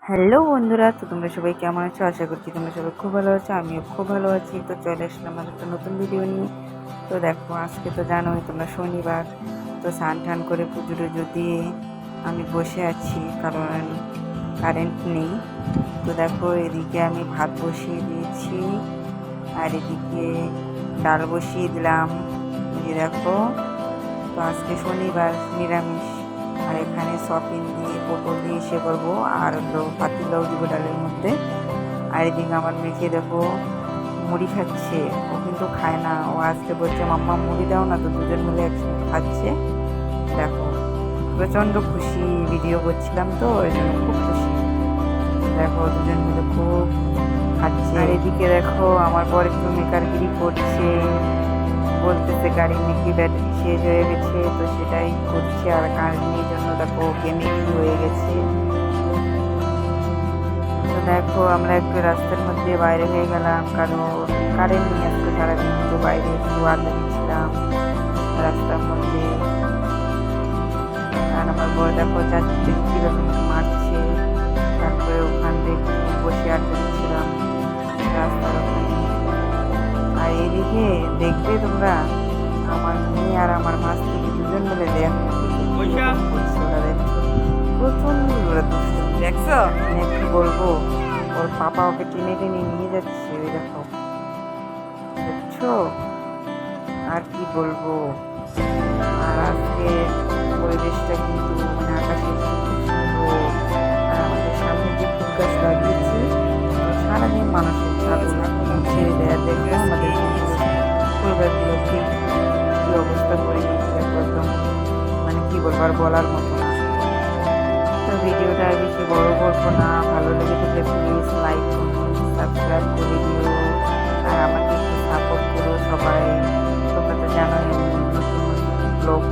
Hello বন্ধুরা, তো তোমরা সবাই কেমন আছো? আশা করছি তোমরা সবাই খুব ভালো আছো, আমিও খুব ভালো আছি। তো চলে আসলাম আমার একটা নতুন ভিডিও নিয়ে। তো দেখো, আজকে তো জানোই তোমরা শনিবার, তো স্নান টান করে পুজো টুজো দিয়ে আমি বসে আছি, কারণ কারেন্ট নেই। তো দেখো, এদিকে আমি ভাত বসিয়ে দিয়েছি আর এদিকে ডাল বসিয়ে দিলাম। এই দেখো, তো আজকে শনিবার, নিরামিষ। আর এখানে সয়াবিন দিয়ে পটল দিয়ে ইসে করবো, আর হলো পাতিলাও দিব ডালের মধ্যে। আর এদিকে আমার মেয়েকে দেখো মুড়ি খাচ্ছে, ও কিন্তু খায় না। ও আজকে বলছে মাম্মা মুড়ি দাও না, তো দুজন মিলে একসঙ্গে খাচ্ছে। দেখো, প্রচণ্ড খুশি, ভিডিও করছিলাম তো ওই জন্য খুব খুশি। দেখো দুজন মিলে খুব খাচ্ছে। আর এদিকে দেখো আমার পর একটু মেকারগিরি করছে, বলতেছে গাড়ির নাকি ব্যাটারি শেষ হয়ে গেছে, তো সেটাই করছে। আর কারেন্টের জন্য দেখো গেমে হয়ে গেছে। তো দেখো আমরা একটু রাস্তার মধ্যে বাইরে হয়ে গেলাম, কারণ কারেন্ট নিয়ে আজকে সারাদিন কিন্তু বাইরে একটু আড্ডা দিচ্ছিলাম রাস্তার মধ্যে। আর আমার বড় দেখো যাচ্ছে কিরকম মারছে, তারপরে ওখান থেকে বসে আড্ডা দিচ্ছিলাম রাস্তার ওখানে। আর এদিকে দেখবে তোমরা, আমার মেয়ে আর আমার মাছ থেকে দুজন মিলে দেখো করছে, ওরা দেখছো প্রচন্ড দুষ্টু দেখছো। কি বলবো, ওর পাপা ওকে টেনে টেনে নিয়ে যাচ্ছে, ওই দেখো দেখছো। আর কি বলবো, আর আজকে পরিবেশটা কিন্তু মানে আকাশের খুব সুন্দর। আর আমাদের সামনে যে ফুল গাছ লাগিয়েছি, তো সারাদিন মানুষের ছাদে ছেড়ে দেয়। দেখো আমাদের ফুল গাছগুলো ঠিক কি অবস্থা করে দিয়েছে, দেখো একদম মানে কি বলবো, আর বলার মতো না। তো ভিডিওটা আর বেশি বড় করবো না, ভালো লেগে থাকলে প্লিজ লাইক কমেন্ট সাবস্ক্রাইব করে দিও, আর আমাকে একটু সাপোর্ট করো সবাই। তোমরা তো জানোই আমি নতুন নতুন ব্লগ